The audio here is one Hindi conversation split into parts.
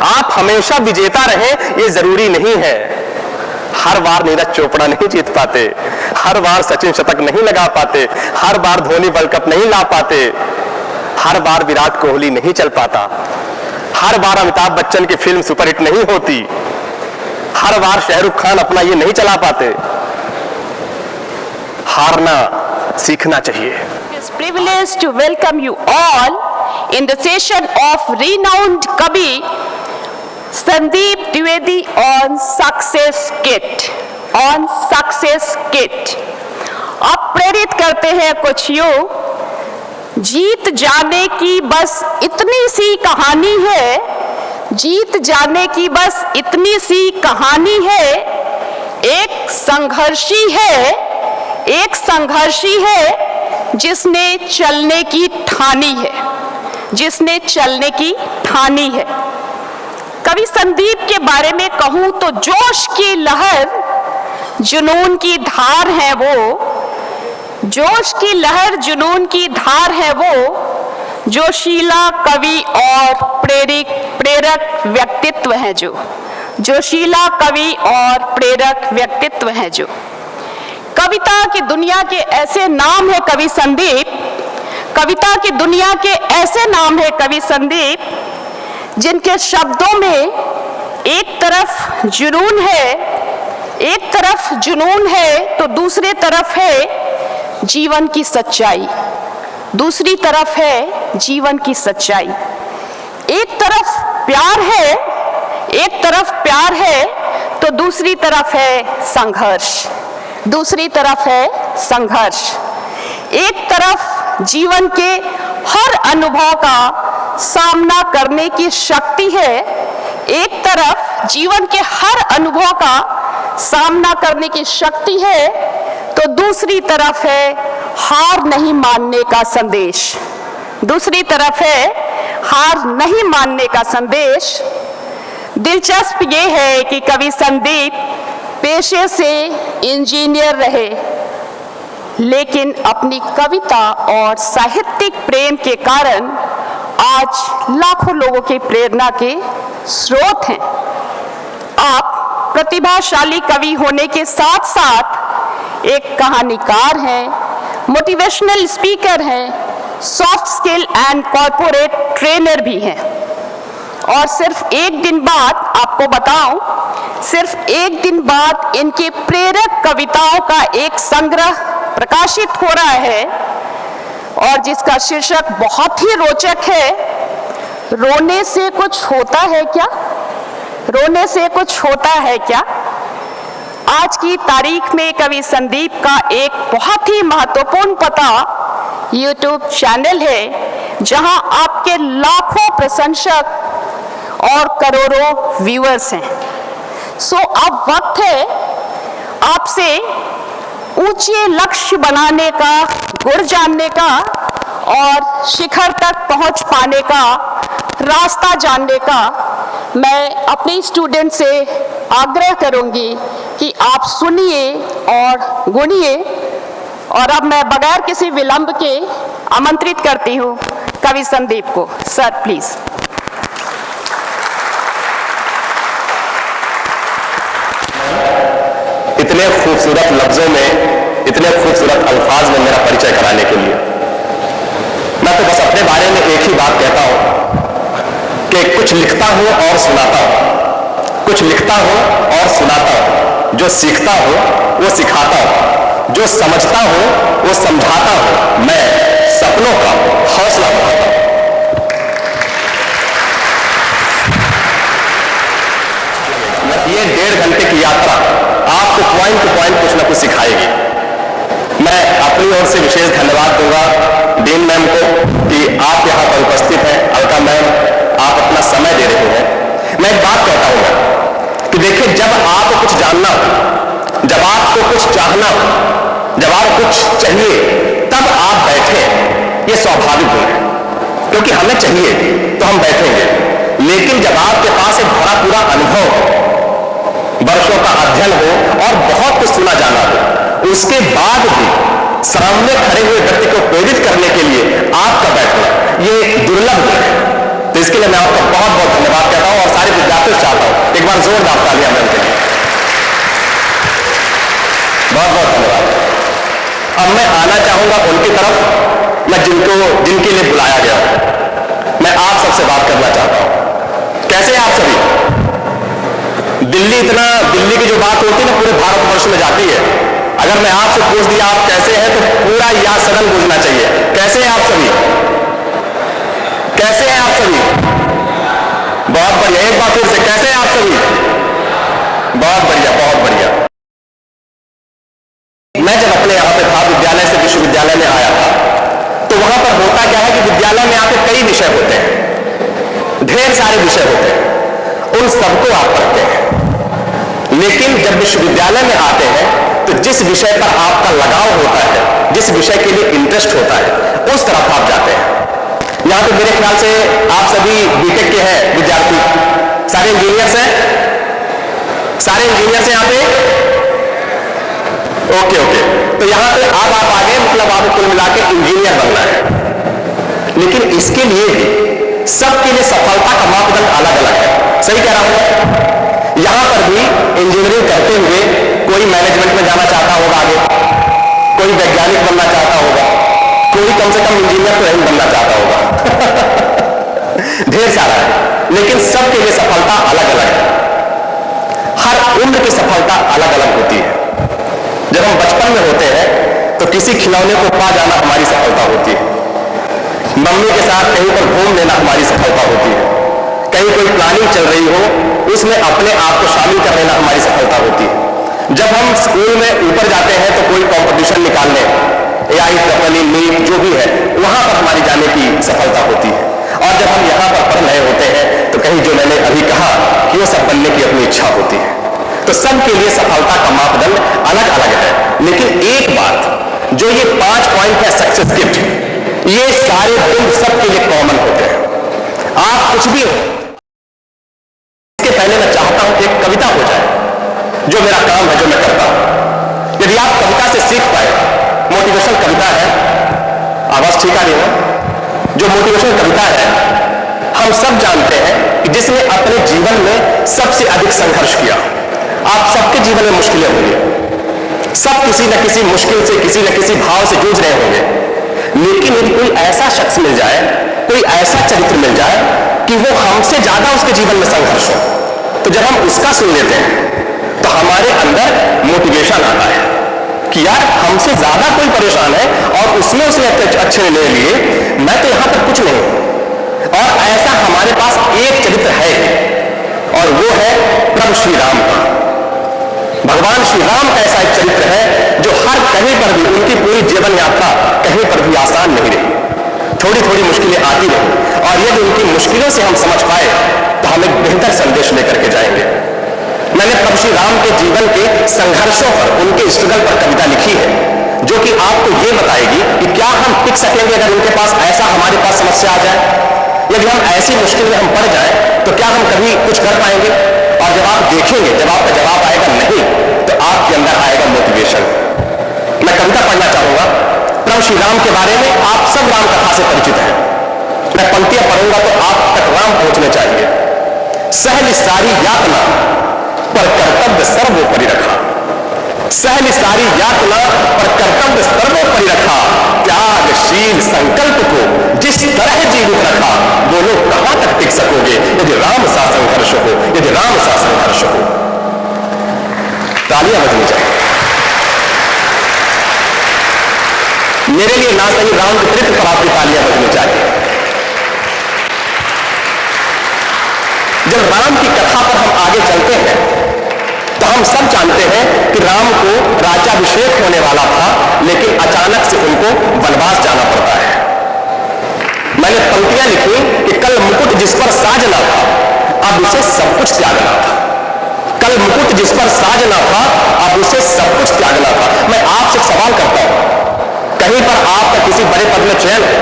आप हमेशा विजेता रहें ये जरूरी नहीं है। हर बार नीरज चोपड़ा नहीं जीत पाते, हर बार सचिन शतक नहीं लगा पाते, हर बार धोनी वर्ल्ड कप नहीं ला पाते, हर बार विराट कोहली नहीं चल पाता, हर बार अमिताभ बच्चन की फिल्म सुपरहिट नहीं होती, हर बार शाहरुख खान अपना ये नहीं चला पाते। हारना सीखना चाहिए। It's a privilege to welcome you all in the session of renowned Kavi Sandeep Dwivedi on Success Kit. On Success Kit. अब प्रेरित करते हैं कुछ यूं, जीत जाने की बस इतनी सी कहानी है, जीत जाने की बस इतनी सी कहानी है, एक संघर्षी है जिसने चलने की ठानी है, जिसने चलने की ठानी है। कवि संदीप के बारे में कहूं तो जोश की लहर, जुनून की धार है वो, जोश की लहर जुनून की धार है वो, जोशीला कवि और प्रेरक व्यक्तित्व है जो, जोशीला कवि और प्रेरक व्यक्तित्व है जो। कविता की दुनिया के ऐसे नाम है कवि संदीप, कविता की दुनिया के ऐसे नाम है कवि संदीप, जिनके शब्दों में एक तरफ जुनून है, एक तरफ जुनून है तो दूसरी तरफ है जीवन की सच्चाई, दूसरी तरफ है जीवन की सच्चाई। एक तरफ प्यार है, एक तरफ प्यार है तो दूसरी तरफ है संघर्ष, दूसरी तरफ है संघर्ष। एक तरफ जीवन के हर अनुभव का सामना करने की शक्ति है, एक तरफ जीवन के हर अनुभव का सामना करने की शक्ति है तो दूसरी तरफ है हार नहीं मानने का संदेश, दूसरी तरफ है हार नहीं मानने का संदेश। दिलचस्प ये है कि कवि संदीप पेशे से इंजीनियर रहे, लेकिन अपनी कविता और साहित्यिक प्रेम के कारण आज लाखों लोगों की प्रेरणा के स्रोत हैं। आप प्रतिभाशाली कवि होने के साथ साथ एक कहानीकार हैं, मोटिवेशनल स्पीकर हैं, soft skill and corporate trainer भी हैं। और सिर्फ एक दिन बाद आपको बताऊं, सिर्फ एक दिन बाद इनके प्रेरक कविताओं का एक संग्रह प्रकाशित हो रहा है और जिसका शीर्षक बहुत ही रोचक है, रोने से कुछ होता है क्या, रोने से कुछ होता है क्या। आज की तारीख में कवि संदीप का एक बहुत ही महत्वपूर्ण पता YouTube चैनल है, जहां आपके लाखों प्रशंसक और करोड़ों व्यूअर्स हैं। सो अब वक्त है आपसे ऊंचे लक्ष्य बनाने का, गुर जानने का और शिखर तक पहुंच पाने का रास्ता जानने का। मैं अपने स्टूडेंट से आग्रह करूंगी कि आप सुनिए और गुनिए। और अब मैं बगैर किसी विलंब के आमंत्रित करती हूं कवि संदीप को। Sir please. इतने खूबसूरत लफ्जों में, इतने खूबसूरत अल्फाज में मेरा परिचय कराने के लिए मैं तो बस अपने बारे में एक ही बात कहता हूं कि कुछ लिखता हूं और सुनाता हूं, कुछ लिखता हूं और सुनाता हूं, जो सीखता हूं वो सिखाता हूं, जो समझता हूं वो समझाता हूं, मैं सपनों का हौसला बढ़ाता हूं। ये 1.5 घंटे की यात्रा आपको पॉइंट टू पॉइंट कुछ ना कुछ सिखाएगी। मैं अपनी ओर से विशेष धन्यवाद दूंगा डीन मैम को कि आप यहाँ पर उपस्थित हैं। अलका मैम, आप अपना समय दे रहे हैं। मैं एक बात कहता हूँ कि देखिए, जब आपको कुछ जानना हो, जब आपको कुछ चाहना हो, जब आपको कुछ चाहिए, तब आप बैठे, ये स्वाभाविक गुण है, क्योंकि हमें चाहिए तो हम बैठेंगे। लेकिन जब आपके पास एक भरा पूरा अनुभव हो, वर्षों का अध्ययन हो और बहुत कुछ सुना जाना हो, उसके बाद भी सामने खड़े हुए व्यक्ति को प्रेरित करने के लिए आपका बैठना ये दुर्लभ है। तो इसके लिए मैं आपका बहुत बहुत धन्यवाद कहता हूं और सारे बार जोरदार तालियां मैं उनके लिए। बहुत बहुत धन्यवाद। अब मैं आना चाहूंगा उनकी तरफ, मैं जिनके लिए बुलाया गया हूं। मैं आप सबसे बात करना चाहता हूं। कैसे हैं आप सभी? दिल्ली की जो बात होती है ना, पूरे भारतवर्ष में जाती है। अगर मैं आपसे पूछ दिया आप कैसे हैं, तो पूरा यह सदन गूंजना चाहिए। कैसे हैं आप सभी? कैसे हैं आप सभी? बहुत बढ़िया। एक बार फिर से, कैसे हैं आप सभी? बहुत बढ़िया, बहुत बढ़िया। मैं जब अपने यहां पे था, विद्यालय से विश्वविद्यालय में आया था, तो वहां पर होता क्या है कि विद्यालय में आके कई विषय होते हैं, ढेर सारे विषय होते हैं, उन सबको आप पढ़ते हैं। लेकिन जब विश्वविद्यालय में आते हैं तो जिस विषय पर आपका लगाव होता है, जिस विषय के लिए इंटरेस्ट होता है, उस तरफ आप जाते हैं। यहां पे मेरे ख्याल से आप सभी बीटेक के हैं विद्यार्थी, सारे इंजीनियर्स हैं, सारे इंजीनियर्स हैं यहां पे। ओके ओके, तो यहां पे अब आप आगे, मतलब आपको कुल मिला के इंजीनियर बनना है। लेकिन इसके लिए भी सबके लिए सफलता का मापदंड अलग अलग है। सही कह रहा हूं? यहां पर भी इंजीनियरिंग करते हुए कोई मैनेजमेंट में जाना चाहता होगा आगे, कोई वैज्ञानिक बनना चाहता होगा, कोई कम से कम इंजीनियर तो नहीं बनना चाहता होगा। ढेर सारा है, लेकिन सबके लिए सफलता अलग अलग है। हर उम्र की सफलता अलग अलग होती है। जब हम बचपन में होते हैं तो किसी खिलौने को पा जाना हमारी सफलता होती है, मम्मी के साथ कहीं पर घूम लेना हमारी सफलता होती है, कहीं कोई प्लानिंग चल रही हो उसमें अपने आप को शामिल कर लेना हमारी सफलता होती है। जब हम स्कूल में ऊपर जाते हैं तो कोई कंपटीशन निकालने, AIEEE नीट जो भी है, वहां पर हमारी जाने की सफलता होती है। और जब हम यहां पर पढ़ रहे होते हैं तो कहीं जो मैंने अभी कहा कि वो सब बनने की अपनी इच्छा होती है। तो सबके लिए सफलता का मापदंड अलग अलग है। लेकिन एक बात, जो ये 5 पॉइंट है सक्सेस गिफ्ट, ये सारे गुण सबके लिए कॉमन होते हैं। आप कुछ भी हो, इसके पहले मैं चाहता हूं कि एक कविता हो जाए, जो मेरा काम है, जो मैं करता हूं। यदि आप कविता से सीख पाए, मोटिवेशनल कविता है, आवाज ठीक आ रही है? जो मोटिवेशनल कविता है, हम सब जानते हैं कि जिसने अपने जीवन में सबसे अधिक संघर्ष किया। आप सबके जीवन में मुश्किलें होंगी, सब किसी न किसी मुश्किल से, किसी न किसी भाव से जूझ रहे होंगे। लेकिन यदि कोई ऐसा शख्स मिल जाए, कोई ऐसा चरित्र मिल जाए कि वो हमसे ज्यादा उसके जीवन में संघर्ष हो, तो जब हम उसका सुन लेते हैं तो हमारे अंदर मोटिवेशन आता है कि यार हमसे ज्यादा कोई परेशान है और उसने अच्छे निर्णय लिए, मैं तो यहां पर कुछ नहीं। और ऐसा हमारे पास एक चरित्र है और वो है प्रभु श्री राम का। भगवान श्री राम का ऐसा एक चरित्र है जो हर कहीं पर भी, उनकी पूरी जीवन यात्रा कहीं पर भी आसान नहीं रही, थोड़ी थोड़ी मुश्किलें आती रही। और यदि उनकी मुश्किलों से हम समझ पाए तो हम एक बेहतर संदेश लेकर के जाएंगे। मैंने प्रभु श्री राम के जीवन के संघर्षों पर, उनके स्ट्रगल पर कविता लिखी है, जो कि आपको यह बताएगी कि क्या हम टिक सकेंगे अगर उनके पास ऐसा हमारे पास समस्या आ जाए। यदि हम ऐसी मुश्किल में हम पड़ जाए तो क्या हम कभी कुछ कर पाएंगे? और जब आप देखेंगे, जब आपका जवाब आएगा नहीं, तो आपके अंदर आएगा मोटिवेशन। मैं कविता पढ़ना चाहूंगा प्रभु श्री राम के बारे में। आप सब राम कथा से परिचित हैं, मैं पंक्तियां पढ़ूंगा तो आप तक राम पहुंचने चाहिए। सहल सारी यातना पर कर्तव्य सर्वोपरि रखा, सहल सारी यातना पर कर्तव्य सर्वोपरि रखा, त्यागशील संकल्प को जिस तरह जीवित रखा, बोलो कहां तक टिक सकोगे यदि राम सा संघर्ष हो, यदि राम सा संघर्ष हो। तालियां बजनी चाहिए। मेरे लिए ना सही राम के चरित्र पर आपकी तालियां बजनी चाहिए। जब राम की कथा पर हम आगे चलते हैं तो हम सब जानते हैं कि राम को राज्याभिषेक होने वाला था, लेकिन अचानक से उनको वनवास जाना पड़ता है। मैंने पंक्तियां लिखी कि कल मुकुट जिस पर साजना था, अब उसे सब कुछ त्यागना था। कल मुकुट जिस पर साजना था, अब उसे सब कुछ त्यागना था। मैं आपसे सवाल करता हूं, कहीं पर आपका किसी बड़े पद में चयन हो,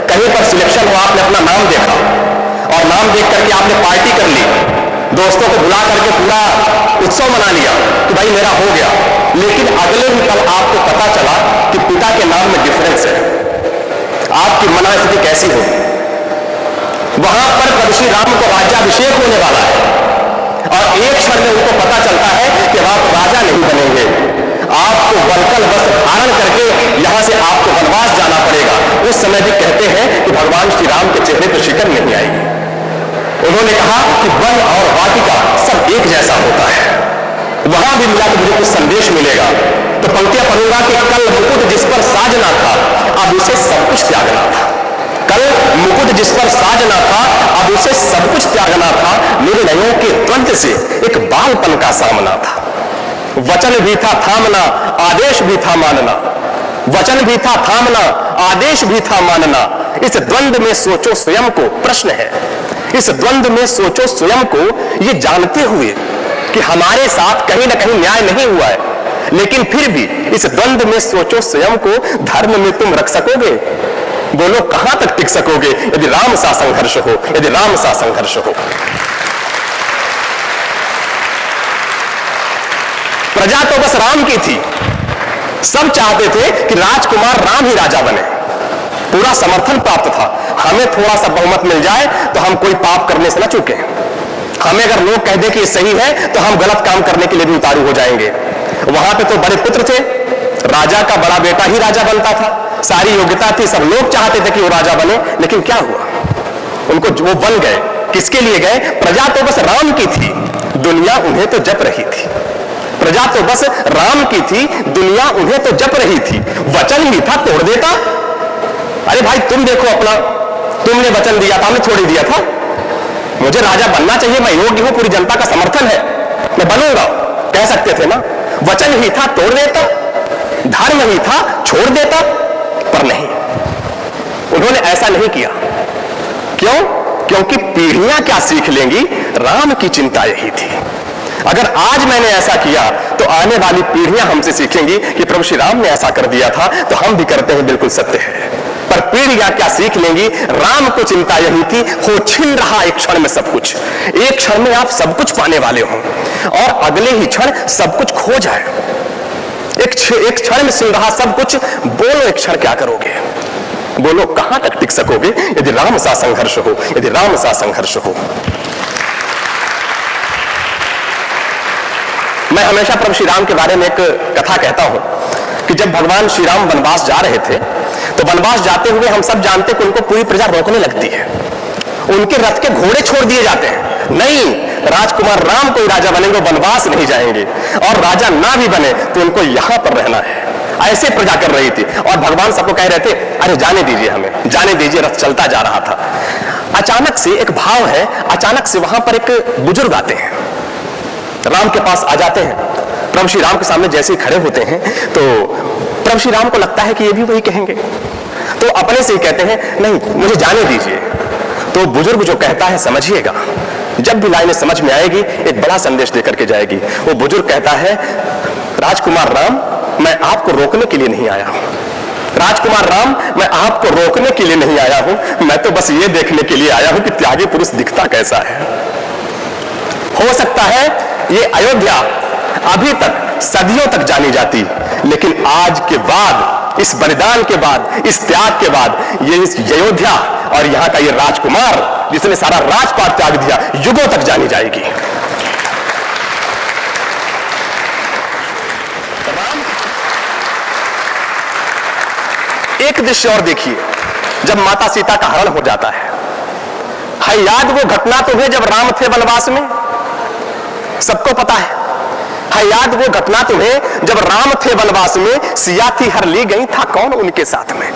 कहीं पर सिलेक्शन हो, आपने अपना नाम देखा और नाम देख करके आपने पार्टी कर ली, दोस्तों को बुला करके पूरा उत्सव मना लिया कि भाई मेरा हो गया, लेकिन अगले ही पल आपको पता चला कि पिता के नाम में डिफरेंस है। आपकी मनस्थिति कैसी होगी? वहां पर प्रभु श्री राम को राज्याभिषेक होने वाला है और एक उम्र में उनको पता चलता है कि अब आप राजा नहीं बनेंगे, आपको वलकल वस्त्र धारण करके यहां से आपको वनवास जाना पड़ेगा। उस समय भी कहते हैं कि भगवान श्री राम के चेहरे पर शिकन नहीं आई। उन्होंने कहा कि वन और वाटिका सब एक जैसा होता है, वहां भी मिला कि मुझे कुछ संदेश मिलेगा। तो पंक्तियां पढ़ूंगा कि कल मुकुट जिस पर साजना था, अब उसे सब कुछ त्यागना था। कल मुकुट जिस पर साजना था, अब उसे सब कुछ त्यागना था। निर्णयों के द्वंद्व से एक बालपन का सामना था। वचन भी था थामना, आदेश भी था मानना। वचन भी था थामना, आदेश भी था मानना। इस द्वंद्व में सोचो स्वयं को, प्रश्न है, इस द्वंद्व में सोचो स्वयं को, ये जानते हुए कि हमारे साथ कहीं ना कहीं न्याय नहीं हुआ है, लेकिन फिर भी इस द्वंद्व में सोचो स्वयं को, धर्म में तुम रख सकोगे? बोलो कहां तक टिक सकोगे यदि राम सा संघर्ष हो, यदि राम सा संघर्ष हो। प्रजा तो बस राम की थी, सब चाहते थे कि राजकुमार राम ही राजा बने, पूरा समर्थन प्राप्त था। हमें थोड़ा सा बहुमत मिल जाए तो हम कोई पाप करने से न चूके। हमें अगर लोग कह दे कि ये सही है तो हम गलत काम करने के लिए भी उतारू हो जाएंगे। वहां पे तो बड़े पुत्र थे, राजा का बड़ा बेटा ही राजा बनता था, सारी योग्यता थी, सब लोग चाहते थे कि वो राजा बने, लेकिन क्या हुआ? उनको वो बन गए, किसके लिए गए? प्रजा तो बस राम की थी, दुनिया उन्हें तो जप रही थी। प्रजा तो बस राम की थी, दुनिया उन्हें तो जप रही थी। वचन ही था, तोड़ देता। अरे भाई तुम देखो अपना, तुमने वचन दिया था, हमने छोड़ दिया था। मुझे राजा बनना चाहिए, मैं योग्य हूं, पूरी जनता का समर्थन है, मैं बनूंगा, कह सकते थे ना। वचन ही था, तोड़ देता। धर्म ही था, छोड़ देता। पर नहीं, उन्होंने ऐसा नहीं किया। क्यों? क्योंकि पीढ़ियां क्या सीख लेंगी, राम की चिंता यही थी। अगर आज मैंने ऐसा किया तो आने वाली पीढ़ियां हमसे सीखेंगी कि प्रभु श्री राम ने ऐसा कर दिया था तो हम भी करते हैं, बिल्कुल सत्य है। पर पीढ़ियां क्या सीख लेंगी, राम को चिंता यही थी, हो छिन रहा एक क्षण में सब कुछ। एक क्षण में आप सब कुछ पाने वाले हो और अगले ही क्षण सब कुछ खो जाए। एक क्षण में छिन रहा सब कुछ, बोलो एक क्षण क्या करोगे? बोलो कहां तक टिक सकोगे यदि राम सा संघर्ष हो, यदि राम सा संघर्ष हो। मैं हमेशा प्रभु श्री राम के बारे में एक कथा कहता हूं कि जब भगवान श्री राम वनवास जा रहे थे तो वनवास जाते हुए हम सब जानते कि उनको पूरी प्रजा रोकने लगती है, उनके रथ के घोड़े छोड़ दिए जाते हैं। नहीं, राजकुमार राम कोई राजा बनेंगे, वनवास नहीं जाएंगे, और राजा ना भी बने तो उनको यहां पर रहना है। ऐसे प्रजा कर रही थी और भगवान सबको कह रहे थे अरे जाने दीजिए, हमें जाने दीजिए। रथ चलता जा रहा था, अचानक से एक भाव है, अचानक से वहां पर एक बुजुर्ग आते हैं, राम के पास आ जाते हैं। प्रभु श्री राम के सामने जैसे ही खड़े होते हैं तो प्रभु श्री राम को लगता है कि ये भी वही कहेंगे, तो अपने से ही कहते हैं नहीं मुझे जाने दीजिए। तो बुजुर्ग जो कहता है समझिएगा, जब भी लाइनें समझ में आएगी एक बड़ा संदेश देकर के जाएगी। वो बुजुर्ग कहता है राजकुमार राम, मैं आपको रोकने के लिए नहीं आया हूं। राजकुमार राम, मैं आपको रोकने के लिए नहीं आया हूं, मैं तो बस ये देखने के लिए आया हूं कि त्यागी पुरुष दिखता कैसा है। हो सकता है ये अयोध्या अभी तक सदियों तक जानी जाती, लेकिन आज के बाद, इस बलिदान के बाद, इस त्याग के बाद, ये इस अयोध्या और यहां का ये राजकुमार जिसने सारा राजपाट त्याग दिया, युगों तक जानी जाएगी। एक दृश्य और देखिए, जब माता सीता का हरण हो जाता है याद वो घटना तुम्हें जब राम थे वनवास में, सबको पता है याद वो घटना तुम्हें जब राम थे वनवास में, सिया थी हर ली गई, था कौन उनके साथ में।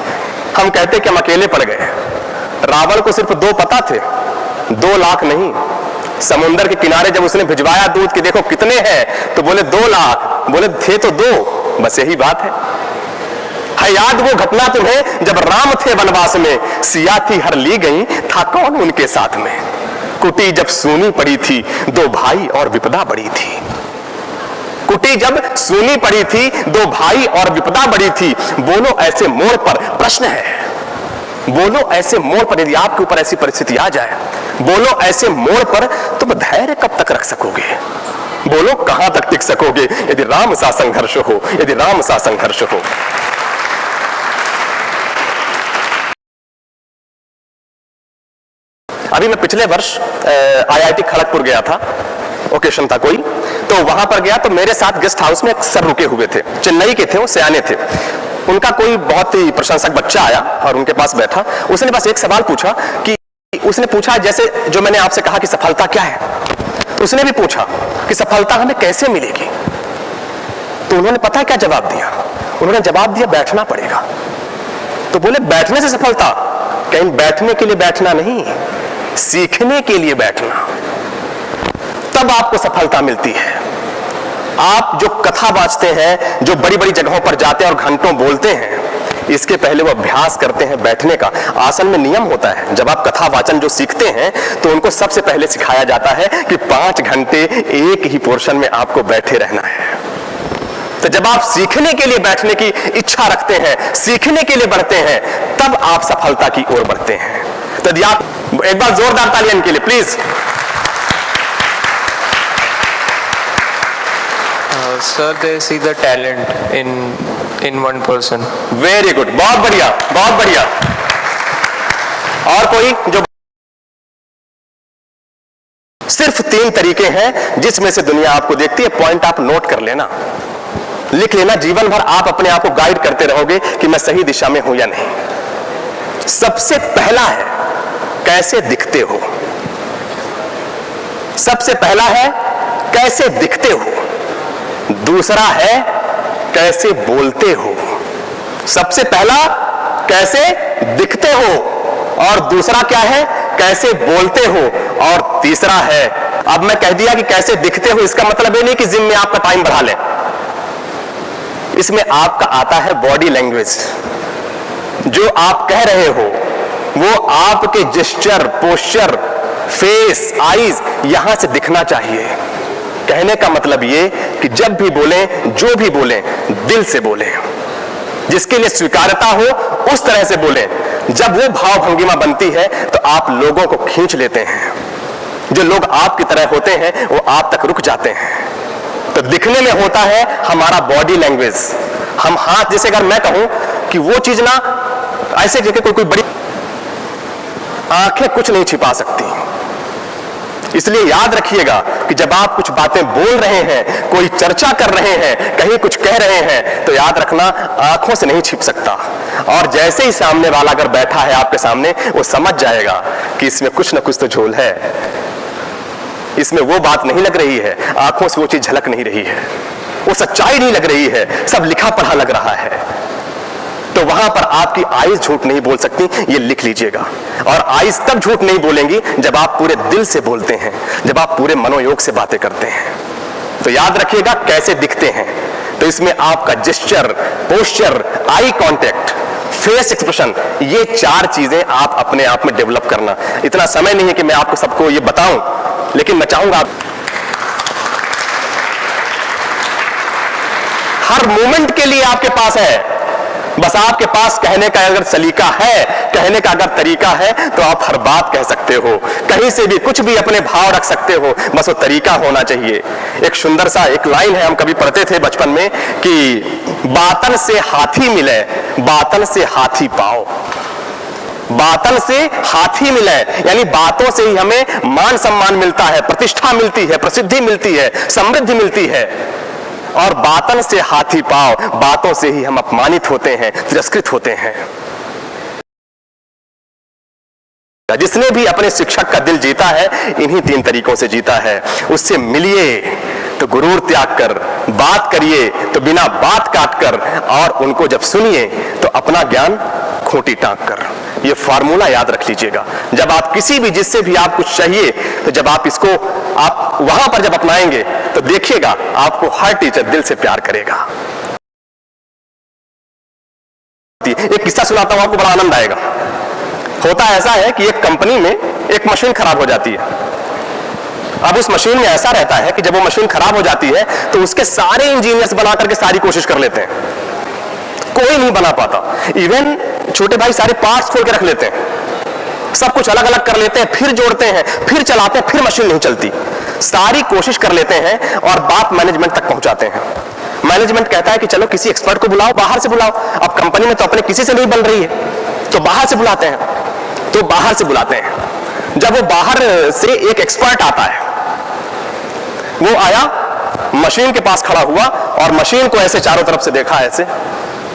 हम कहते कि हम अकेले पड़ गए। रावण को सिर्फ 2 पता थे, 2 लाख नहीं। समुद्र के किनारे जब उसने भिजवाया दूध कि देखो कितने हैं, तो बोले 2 लाख, बोले थे तो 2, बस यही बात है। याद वो घटना तुम्हें जब राम थे वनवास में, सिया थी हर ली गई, था कौन उनके साथ में। कुटी जब सूनी पड़ी थी, 2 भाई और विपदा बड़ी थी। कुटी जब सूनी पड़ी थी, 2 भाई और विपदा बड़ी थी। बोलो ऐसे मोड़ पर, प्रश्न है, बोलो ऐसे मोड़ पर यदि आपके ऊपर ऐसी परिस्थिति आ जाए, बोलो ऐसे मोड़ पर तुम धैर्य कब तक रख सकोगे? बोलो कहां तक टिक सकोगे यदि राम सा संघर्ष हो, यदि राम सा संघर्ष हो। अभी मैं पिछले वर्ष IIT खड़गपुर गया था, ओकेशन था कोई, तो वहां पर गया तो मेरे साथ गेस्ट हाउस में एक सर रुके हुए थे, चेन्नई के थे, वो सियाने थे। उनका कोई बहुत ही प्रशंसक बच्चा आया और उनके पास बैठा, उसने बस एक सवाल पूछा कि उसने पूछा जैसे जो मैंने आपसे कहा कि सफलता क्या है, तो उसने भी पूछा कि सफलता हमें कैसे मिलेगी। तो उन्होंने पता है क्या जवाब दिया? उन्होंने जवाब दिया बैठना पड़ेगा। तो बोले बैठने से सफलता? कहीं बैठने के लिए बैठना नहीं, सीखने के लिए बैठना, तब आपको सफलता मिलती है। आप जो कथा वाचते हैं, जो बड़ी बड़ी जगहों पर जाते हैं और घंटों बोलते हैं, इसके पहले वो अभ्यास करते हैं बैठने का। आसन में नियम होता है, जब आप कथा वाचन जो सीखते हैं तो उनको सबसे पहले सिखाया जाता है कि 5 घंटे एक ही पोर्शन में आपको बैठे रहना है। तो जब आप सीखने के लिए बैठने की इच्छा रखते हैं, सीखने के लिए बढ़ते हैं, तब आप सफलता की ओर बढ़ते हैं। तो आप एक बार जोरदार तालियां इनके लिए please. Sir, they see the talent in one person. Very good, बहुत बढ़िया, बहुत बढ़िया। और कोई जो सिर्फ 3 तरीके हैं जिसमें से दुनिया आपको देखती है, पॉइंट आप नोट कर लेना, लिख लेना। जीवन भर आप अपने आप को गाइड करते रहोगे कि मैं सही दिशा में हूं या नहीं। सबसे पहला है कैसे दिखते हो। सबसे पहला है कैसे दिखते हो, दूसरा है कैसे बोलते हो। सबसे पहला कैसे दिखते हो और दूसरा क्या है कैसे बोलते हो और तीसरा है, अब मैं कह दिया कि कैसे दिखते हो, इसका मतलब ये नहीं कि जिम में आपका टाइम बढ़ा लें। इसमें आपका आता है बॉडी लैंग्वेज। जो आप कह रहे हो वो आपके जेस्चर, पोस्चर, फेस, आईज यहां से दिखना चाहिए। कहने का मतलब ये कि जब भी बोलें, जो भी बोलें, दिल से बोलें। जिसके लिए स्वीकारता हो उस तरह से बोलें। जब वो भाव भंगिमा बनती है तो आप लोगों को खींच लेते हैं। जो लोग आपकी तरह होते हैं वो आप तक रुक जाते हैं। तो दिखने में होता है हमारा बॉडी लैंग्वेज। हम हाथ, जैसे अगर मैं कहूं कि वो चीज ना ऐसे जगह कोई बड़ी, आंखें कुछ नहीं छिपा सकती। इसलिए याद रखिएगा कि जब आप कुछ बातें बोल रहे हैं, कोई चर्चा कर रहे हैं, कहीं कुछ कह रहे हैं, तो याद रखना आंखों से नहीं छिप सकता। और जैसे ही सामने वाला अगर बैठा है आपके सामने, वो समझ जाएगा कि इसमें कुछ ना कुछ तो झोल है, इसमें वो बात नहीं लग रही है, आंखों से वो चीज झलक नहीं रही है, वो सच्चाई नहीं लग रही है, सब लिखा पढ़ा लग रहा है। तो वहां पर आपकी आईज झूठ नहीं बोल सकती, ये लिख लीजिएगा। और आईज तब झूठ नहीं बोलेंगी जब आप पूरे दिल से बोलते हैं, जब आप पूरे मनोयोग से बातें करते हैं। तो याद रखिएगा कैसे दिखते हैं। तो इसमें आपका gesture, posture, eye contact, face expression, ये 4 चीजें आप अपने आप में डेवलप करना। इतना समय नहीं है कि मैं आपको सबको ये बताऊं, लेकिन मैं चाहूंगा हर मोमेंट के लिए आपके पास है। बस आपके पास कहने का अगर सलीका है, कहने का अगर तरीका है, तो आप हर बात कह सकते हो, कहीं से भी कुछ भी अपने भाव रख सकते हो, बस वो तरीका होना चाहिए। एक सुंदर सा एक लाइन है, हम कभी पढ़ते थे बचपन में कि बातन से हाथी मिले, बातन से हाथी पाओ। बातन से हाथी मिले, यानी बातों से ही हमें मान सम्मान मिलता है, प्रतिष्ठा मिलती है, प्रसिद्धि मिलती है, समृद्धि मिलती है। और बातन से हाथी पाओ, बातों से ही हम अपमानित होते हैं, तिरस्कृत होते हैं। जिसने भी अपने शिक्षक का दिल जीता है, इन्हीं 3 तरीकों से जीता है। उससे मिलिए तो गुरूर त्याग कर, बात करिए तो बिना बात काट कर, और उनको जब सुनिए तो अपना ज्ञान खूंटी टांग कर। ये फार्मूला याद रख लीजिएगा। जब आप किसी भी, जिससे भी आप कुछ चाहिए, तो जब आप इसको आप वहां पर जब अपनाएंगे तो देखिएगा आपको हर टीचर दिल से प्यार करेगा। एक किस्सा सुनाता हूं आपको, बड़ा आनंद आएगा। होता ऐसा है कि एक कंपनी में एक मशीन खराब हो जाती है। अब उस मशीन में ऐसा रहता है कि जब वो मशीन खराब हो जाती है तो उसके सारे इंजीनियर्स बना करके सारी कोशिश कर लेते हैं, कोई नहीं बना पाता। इवन छोटे भाई सारे पार्ट्स खोल के रख लेते हैं, सब कुछ अलग अलग कर लेते हैं, फिर जोड़ते हैं, फिर चलाते हैं, फिर मशीन नहीं चलती। सारी कोशिश कर लेते हैं और बात मैनेजमेंट तक पहुंचाते हैं। मैनेजमेंट कहता है कि चलो किसी एक्सपर्ट को बुलाओ, बाहर से बुलाओ। अब कंपनी में तो अपने किसी से नहीं बन रही है, तो बाहर से बुलाते हैं। तो बाहर से बुलाते हैं, जब वो बाहर से एक एक्सपर्ट आता है, वो आया, मशीन के पास खड़ा हुआ और मशीन को ऐसे चारों तरफ से देखा, ऐसे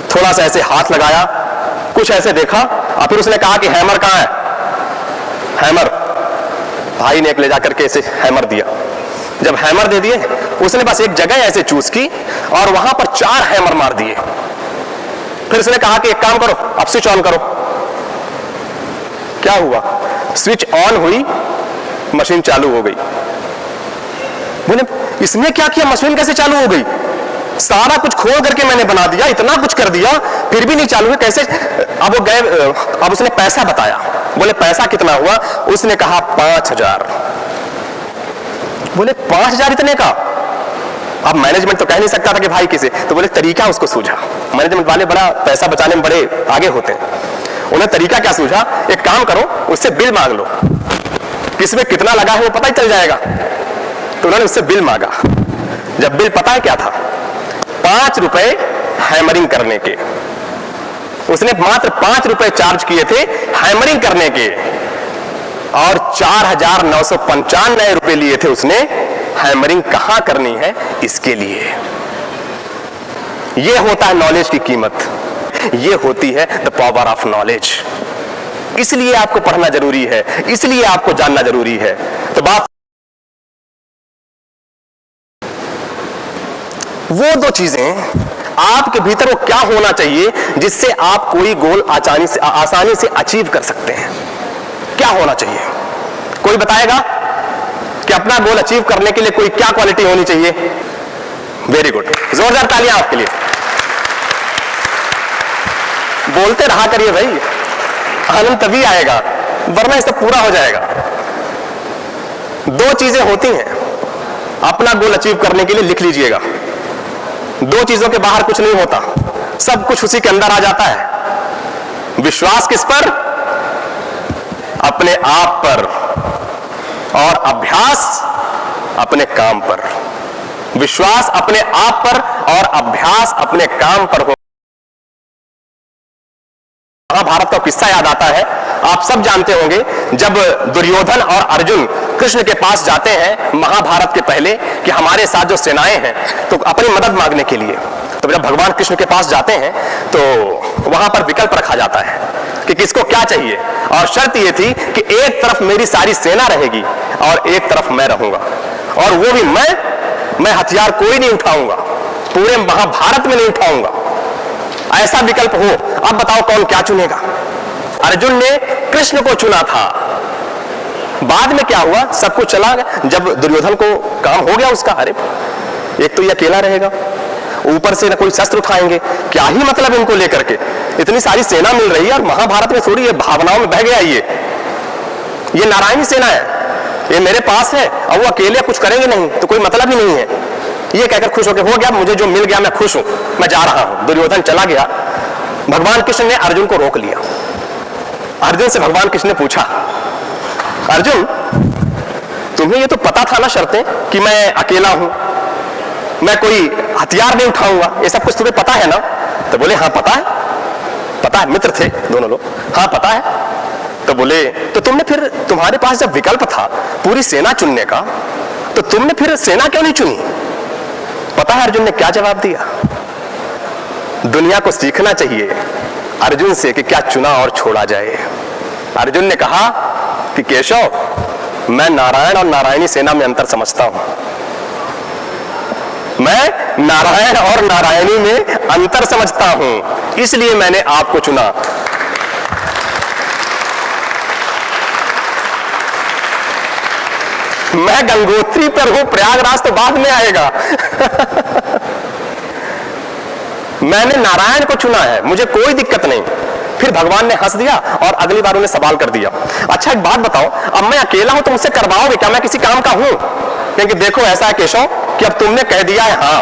थोड़ा सा ऐसे हाथ लगाया, कुछ ऐसे देखा और फिर उसने कहा कि हैमर कहां है? हैमर। भाई ने एक ले जाकर के ऐसे हैमर दिया। जब हैमर दे दिए, उसने बस एक जगह ऐसे चूज की और वहां पर 4 हैमर मार दिए। फिर उसने कहा कि एक काम करो, अब स्विच ऑन करो। क्या हुआ? स्विच ऑन हुई, मशीन चालू हो गई। बोले इसने क्या किया, मशीन कैसे चालू हो गई? सारा कुछ खोल करके मैंने बना दिया, इतना कुछ कर दिया, फिर भी नहीं चालू है, कैसे? अब वो गए, अब उसने पैसा बताया। बोले पैसा कितना हुआ? उसने कहा 5000। बोले 5000 इतने का? अब मैनेजमेंट तो कह नहीं सकता था कि भाई किसे, तो बोले तरीका उसको सूझा। मैनेजमेंट वाले बड़ा पैसा बचाने में बड़े आगे होते हैं। उन्हें तरीका क्या सूझा? एक काम करो, उससे बिल मांग लो, किसमें कितना लगा है वो पता ही चल जाएगा। तो उन्होंने उससे बिल मांगा। जब बिल पता है क्या था? 5 रुपए हैमरिंग करने के। उसने मात्र 5 रुपए चार्ज किए थे हैमरिंग करने के और 4995 रुपए लिए थे उसने हैमरिंग कहां करनी है इसके लिए। यह होता है नॉलेज की कीमत, यह होती है द पावर ऑफ नॉलेज। इसलिए आपको पढ़ना जरूरी है, इसलिए आपको जानना जरूरी है। तो बात वो 2 चीजें आपके भीतर वो क्या होना चाहिए जिससे आप कोई गोल आसानी से अचीव कर सकते हैं। क्या होना चाहिए? कोई बताएगा कि अपना गोल अचीव करने के लिए कोई क्या क्वालिटी होनी चाहिए? वेरी गुड, जोरदार तालियां आपके लिए। बोलते रहा करिए भाई, आनंद तभी आएगा, वरना इससे पूरा हो जाएगा। 2 चीजें होती हैं अपना गोल अचीव करने के लिए, लिख लीजिएगा। 2 चीजों के बाहर कुछ नहीं होता, सब कुछ उसी के अंदर आ जाता है। विश्वास किस पर? अपने आप पर, और अभ्यास अपने काम पर। विश्वास अपने आप पर और अभ्यास अपने काम पर हो। महाभारत का किस्सा याद आता है, आप सब जानते होंगे। जब दुर्योधन और अर्जुन कृष्ण के पास जाते हैं महाभारत के पहले कि हमारे साथ जो सेनाएं हैं, तो अपनी मदद मांगने के लिए, तो जब भगवान कृष्ण के पास जाते हैं तो वहां पर विकल्प रखा जाता है कि किसको क्या चाहिए, और शर्त यह थी कि एक तरफ मेरी सारी सेना रहेगी और एक तरफ मैं रहूंगा, और वो भी मैं हथियार कोई नहीं उठाऊंगा, पूरे महाभारत में नहीं उठाऊंगा, ऐसा विकल्प हो। अब बताओ कौन क्या चुनेगा? अर्जुन ने कृष्ण को चुना था। बाद में क्या हुआ? सब कुछ चला गया। जब दुर्योधन को काम हो गया उसका, अरे एक तो ये अकेला रहेगा, ऊपर से ना कोई शस्त्र उठाएंगे, क्या ही मतलब इनको लेकर के, इतनी सारी सेना मिल रही है और महाभारत में थोड़ी ये भावनाओं में बह गया। ये नारायणी सेना है, ये मेरे पास है, और वो अकेले कुछ करेंगे नहीं तो कोई मतलब ही नहीं है। ये कहकर खुश होकर हो गया, मुझे जो मिल गया मैं खुश हूं, मैं जा रहा हूं। दुर्योधन चला गया। भगवान कृष्ण ने अर्जुन को रोक लिया। अर्जुन से भगवान कृष्ण ने पूछा, अर्जुन तुम्हें ये तो पता था ना शर्तें कि मैं अकेला हूं, मैं कोई हथियार नहीं उठाऊंगा, ये सब कुछ तुम्हें पता है ना? तो बोले हाँ पता है, पता है। मित्र थे दोनों लोग, हाँ पता है। तो बोले तो तुमने फिर, तुम्हारे पास जब विकल्प था पूरी सेना चुनने का, तो तुमने फिर सेना क्यों नहीं चुनी? पता है अर्जुन ने क्या जवाब दिया? दुनिया को सीखना चाहिए अर्जुन से कि क्या चुना और छोड़ा जाए। अर्जुन ने कहा कि केशव, मैं नारायण और नारायणी सेना में अंतर समझता हूं, मैं नारायण और नारायणी में अंतर समझता हूं, इसलिए मैंने आपको चुना। मैं गंगोत्री पर हूं, प्रयागराज तो बाद में आएगा। मैंने नारायण को चुना है, मुझे कोई दिक्कत नहीं। फिर भगवान ने हंस दिया और अगली बार उन्हें सवाल कर दिया, अच्छा एक बात बताओ, अब मैं अकेला हूं, तुमसे करवाओगे क्या? मैं किसी काम का हूं? क्योंकि देखो ऐसा है केशव कि अब तुमने कह दिया है हाँ,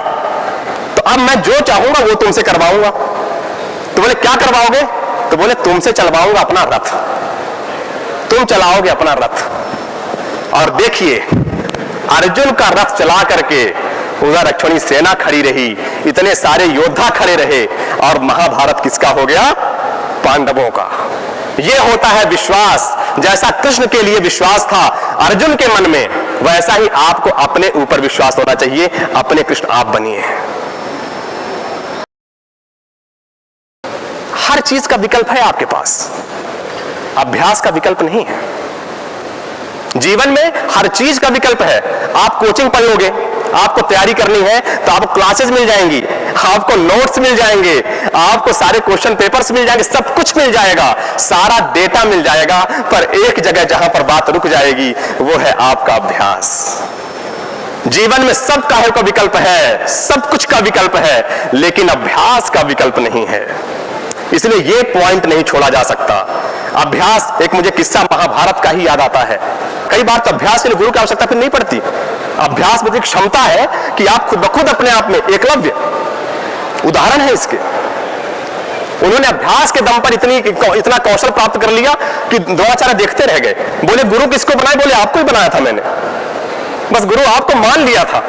तो अब मैं जो चाहूंगा वो तुमसे करवाऊंगा। तो बोले क्या करवाओगे? तो बोले तुमसे चलवाऊंगा अपना रथ, तुम चलाओगे अपना रथ। और देखिए अर्जुन का रथ चला करके उधर अक्षौणी सेना खड़ी रही, इतने सारे योद्धा खड़े रहे, और महाभारत किसका हो गया? पांडवों का। यह होता है विश्वास, जैसा कृष्ण के लिए विश्वास था अर्जुन के मन में, वैसा ही आपको अपने ऊपर विश्वास होना चाहिए। अपने कृष्ण आप बनिए। हर चीज का विकल्प है आपके पास, अभ्यास का विकल्प नहीं है। जीवन में हर चीज का विकल्प है। आप कोचिंग पढ़ लोगे, आपको तैयारी करनी है तो आपको क्लासेस मिल जाएंगी, आपको नोट्स मिल जाएंगे, आपको सारे क्वेश्चन पेपर्स मिल जाएंगे, सब कुछ मिल जाएगा, सारा डेटा मिल जाएगा। पर एक जगह जहां पर बात रुक जाएगी वो है आपका अभ्यास। जीवन में सब कार्यों का विकल्प है, सब कुछ का विकल्प है, लेकिन अभ्यास का विकल्प नहीं है। इसलिए यह पॉइंट नहीं छोड़ा जा सकता। अभ्यास, एक मुझे किस्सा महाभारत का ही याद आता है। कई बार तो अभ्यास के लिए गुरु की आवश्यकता फिर नहीं पड़ती। अभ्यास में क्षमता है कि आप खुद ब खुद अपने आप में, एकलव्य उदाहरण है इसके। उन्होंने अभ्यास के दम पर इतना कौशल प्राप्त कर लिया कि द्रोणाचार्य देखते रह गए। बोले गुरु किसको बनाए? बोले आपको ही बनाया था मैंने, बस गुरु आपको मान लिया था,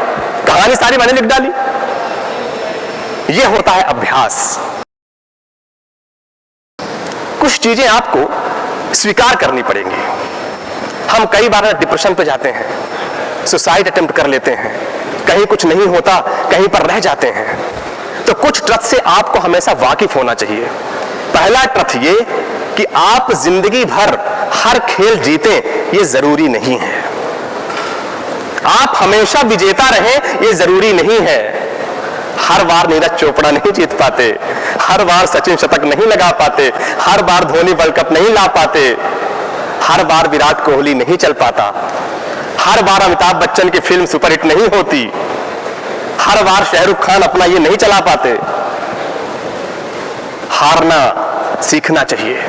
कहानी सारी मैंने लिख डाली। यह होता है अभ्यास। कुछ चीजें आपको स्वीकार करनी पड़ेंगी। हम कई बार डिप्रेशन पे जाते हैं, सुसाइड अटेम्प्ट कर लेते हैं, कहीं कुछ नहीं होता, कहीं पर रह जाते हैं। तो कुछ ट्रथ से आपको हमेशा वाकिफ होना चाहिए। पहला ट्रथ ये कि आप जिंदगी भर हर खेल जीते ये जरूरी नहीं है। आप हमेशा विजेता रहें ये जरूरी नहीं है। हर बार नीरज चोपड़ा नहीं जीत पाते, हर बार सचिन शतक नहीं लगा पाते, हर बार धोनी वर्ल्ड कप नहीं ला पाते, हर बार विराट कोहली नहीं चल पाता, हर बार अमिताभ बच्चन की फिल्म सुपरहिट नहीं होती, हर बार शाहरुख खान अपना ये नहीं चला पाते। हारना सीखना चाहिए।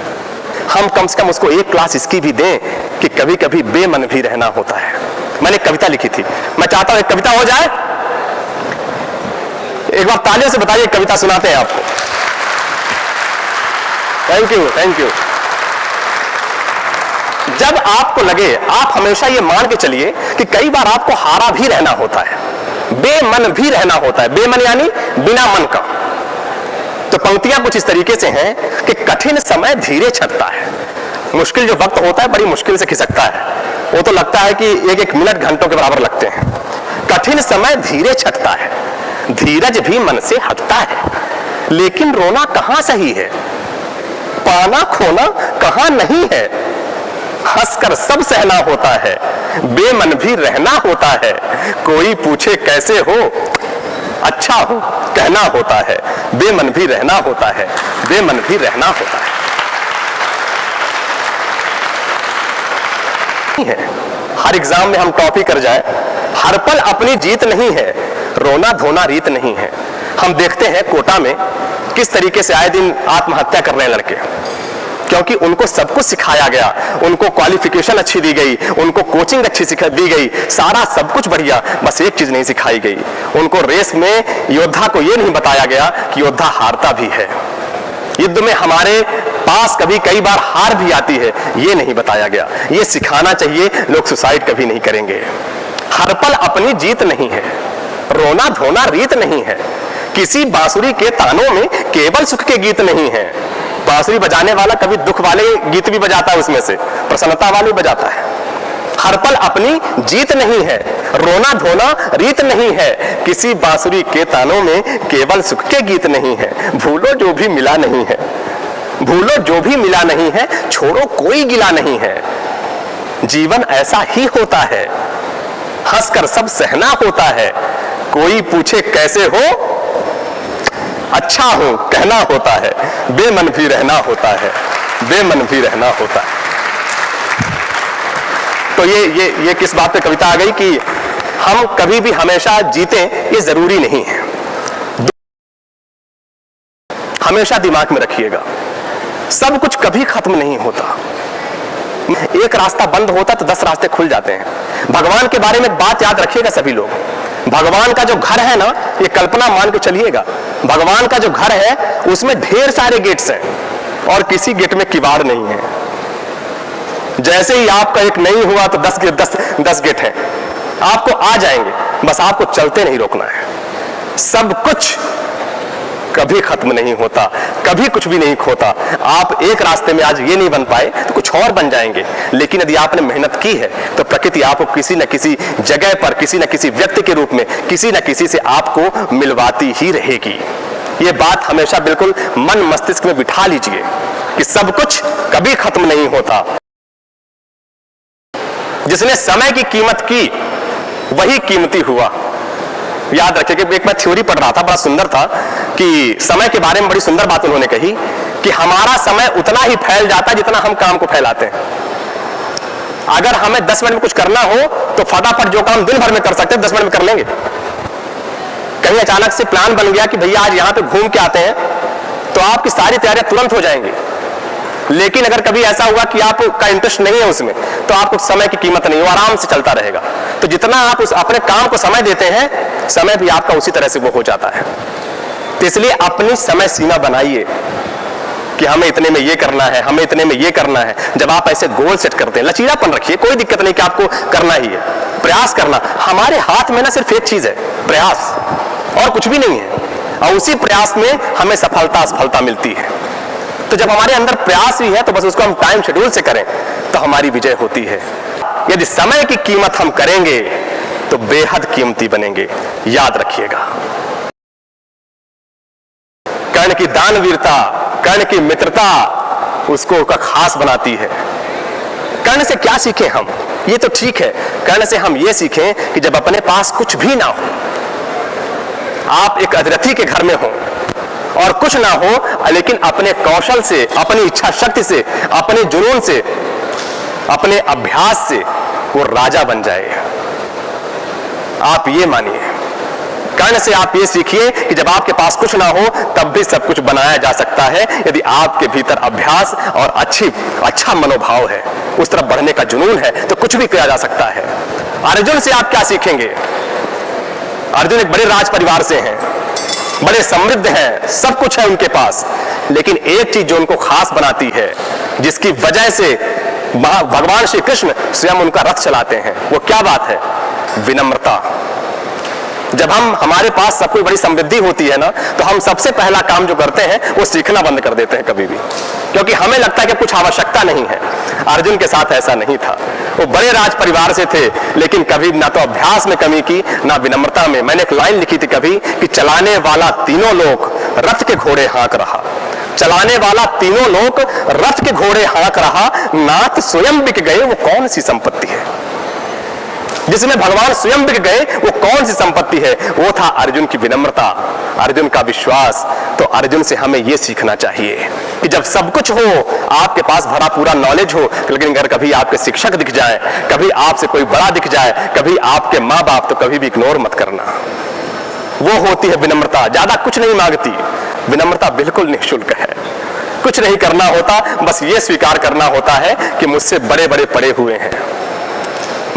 हम कम से कम उसको एक क्लास इसकी भी दें कि कभी कभी बेमन भी रहना होता है। मैंने एक कविता लिखी थी, मैं चाहता हूं एक कविता हो जाए। एक बार तालियों से बताइए, कविता सुनाते हैं आपको। Thank you, thank you. जब आपको लगे, आप हमेशा ये मान के चलिए कि कई बार आपको हारा भी रहना होता है, बेमन भी रहना होता है। बेमन यानी बिना मन का। तो पंक्तियां कुछ इस तरीके से हैं कि कठिन समय धीरे छटता है। मुश्किल जो वक्त होता है बड़ी मुश्किल से खिसकता है, वो तो लगता है कि एक एक मिनट घंटों के बराबर लगते हैं। कठिन समय धीरे छटता है, धीरज भी मन से हटता है, लेकिन रोना कहां सही है, पाना खोना कहां नहीं है। हंसकर सब सहना होता है, बेमन भी रहना होता है। कोई पूछे कैसे हो, अच्छा हो कहना होता है। बेमन भी रहना होता है, बेमन भी रहना होता है। हर एग्जाम में हम टॉप ही कर जाए, हर पल अपनी जीत नहीं है, रोना धोना रीत नहीं है। हम देखते हैं कोटा में किस तरीके से आए दिन आत्महत्या कर रहे हैं लड़के, क्योंकि उनको सब कुछ सिखाया गया, उनको क्वालिफिकेशन अच्छी दी गई, उनको कोचिंग अच्छी दी गई, सारा सब कुछ बढ़िया, बस एक चीज नहीं सिखाई गई। उनको रेस में योद्धा को यह नहीं बताया गया कि योद्धा हारता भी है। युद्ध में हमारे पास कभी कई बार हार भी आती है, यह नहीं बताया गया। यह सिखाना चाहिए, लोग सुसाइड कभी नहीं करेंगे। हर पल अपनी जीत नहीं है, रोना धोना रीत नहीं है। किसी बांसुरी के तानों में केवल सुख के गीत नहीं है। बांसुरी बजाने वाला कभी दुख वाले गीत भी बजाता है, उसमें से प्रसन्नता वाले बजाता है। हर पल अपनी जीत नहीं है, रोना धोना रीत नहीं है। किसी बांसुरी के तानों में केवल सुख के गीत नहीं है। भूलो जो भी मिला नहीं है, भूलो जो भी मिला नहीं है, छोड़ो कोई गिला नहीं है। जीवन ऐसा ही होता है, हंसकर सब सहना होता है। कोई पूछे कैसे हो, अच्छा हो कहना होता है। बेमन भी रहना होता है, बेमन भी रहना होता है। तो ये किस बात पे कविता आ गई कि हम कभी भी हमेशा जीतें ये जरूरी नहीं है। हमेशा दिमाग में रखिएगा, सब कुछ कभी खत्म नहीं होता। एक रास्ता बंद होता तो 10 रास्ते खुल जाते हैं। भगवान के बारे में एक बात याद रखिएगा सभी लोग, भगवान का जो घर है ना, ये कल्पना मान के चलिएगा, भगवान का जो घर है उसमें ढेर सारे गेट्स हैं और किसी गेट में किवाड़ नहीं है। जैसे ही आपका एक नहीं हुआ तो 10 गेट है, आपको आ जाएंगे, बस आपको चलते नहीं रोकना है। सब कुछ कभी खत्म नहीं होता, कभी कुछ भी नहीं खोता। आप एक रास्ते में आज ये नहीं बन पाए तो कुछ और बन जाएंगे, लेकिन यदि आपने मेहनत की है तो प्रकृति आपको किसी न किसी जगह पर, किसी न किसी व्यक्ति के रूप में, किसी न किसी से आपको मिलवाती ही रहेगी। ये बात हमेशा बिल्कुल मन मस्तिष्क में बिठा लीजिए कि सब कुछ कभी खत्म नहीं होता। जिसने समय की कीमत की वही कीमती हुआ। याद रखिए कि एक मैं थ्योरी पढ़ रहा था, बड़ा सुंदर था, कि समय के बारे में बड़ी सुंदर बात उन्होंने कही कि हमारा समय उतना ही फैल जाता है जितना हम काम को फैलाते हैं। अगर हमें 10 मिनट में कुछ करना हो तो फटाफट जो काम दिन भर में कर सकते हैं 10 मिनट में कर लेंगे। कहीं अचानक से प्लान बन गया कि भैया आज यहां पे घूम के आते हैं, तो आपकी सारी तैयारियां तुरंत हो जाएंगी। लेकिन अगर कभी ऐसा हुआ कि आपका इंटरेस्ट नहीं है उसमें, तो आपको समय की कीमत नहीं, वो आराम से चलता रहेगा। तो जितना आप उस अपने काम को समय देते हैं, समय भी आपका उसी तरह से वो हो जाता है। तो इसलिए अपनी समय सीमा बनाइए कि हमें इतने में ये करना है, हमें इतने में ये करना है। जब आप ऐसे गोल सेट करते हैं, लचीलापन रखिए, कोई दिक्कत नहीं कि आपको करना ही है, प्रयास करना। हमारे हाथ में ना सिर्फ एक चीज है, प्रयास, और कुछ भी नहीं है। और उसी प्रयास में हमें सफलता मिलती है। तो जब हमारे अंदर प्रयास ही है तो बस उसको हम टाइम शेड्यूल से करें तो हमारी विजय होती है। यदि समय की कीमत हम करेंगे तो बेहद कीमती बनेंगे, याद रखिएगा। कर्ण की दानवीरता, कर्ण की मित्रता उसको का खास बनाती है। कर्ण से क्या सीखें हम? ये तो ठीक है, कर्ण से हम ये सीखें कि जब अपने पास कुछ भी ना हो, आप एक अतिथि के घर में हो और कुछ ना हो, लेकिन अपने कौशल से, अपनी इच्छा शक्ति से, अपने जुनून से, अपने अभ्यास से वो राजा बन जाए। आप ये मानिए, कर्ण से आप ये सीखिए कि जब आपके पास कुछ ना हो तब भी सब कुछ बनाया जा सकता है, यदि आपके भीतर अभ्यास और अच्छा मनोभाव है, उस तरफ बढ़ने का जुनून है, तो कुछ भी किया जा सकता है। अर्जुन से आप क्या सीखेंगे? अर्जुन एक बड़े राज परिवार से हैं, बड़े समृद्ध हैं, सब कुछ है उनके पास, लेकिन एक चीज जो उनको खास बनाती है, जिसकी वजह से भगवान श्री कृष्ण स्वयं उनका रथ चलाते हैं, वो क्या बात है? विनम्रता। जब हमारे पास सब कुछ बड़ी समृद्धि होती है ना, तो हम सबसे पहला काम जो करते हैं वो सीखना बंद कर देते हैं कभी भी, क्योंकि हमें लगता है कि कुछ आवश्यकता नहीं है। अर्जुन के साथ ऐसा नहीं था। वो बड़े राज परिवार से थे, लेकिन कभी ना तो अभ्यास में कमी की, ना विनम्रता में। मैंने एक लाइन लिखी थी कभी कि चलाने वाला तीनों लोग रथ के घोड़े हाँक रहा। चलाने वाला तीनों लोग रथ के घोड़े हाँक रहा, नाथ स्वयं बिक गए, वो कौन सी संपत्ति है? जिसमें भगवान स्वयं बिक गए वो कौन सी संपत्ति है? वो था अर्जुन की विनम्रता, अर्जुन का विश्वास। तो अर्जुन से हमें यह सीखना चाहिए कि जब सब कुछ हो, आपके पास भरा पूरा नॉलेज हो, लेकिन अगर कभी आपके शिक्षक दिख जाए, कभी आपसे कोई बड़ा दिख जाए, कभी आपके माँ बाप, तो कभी भी इग्नोर मत करना। वो होती है विनम्रता, ज्यादा कुछ नहीं मांगती। विनम्रता बिल्कुल निःशुल्क है, कुछ नहीं करना होता, बस ये स्वीकार करना होता है कि मुझसे बड़े बड़े पड़े हुए हैं,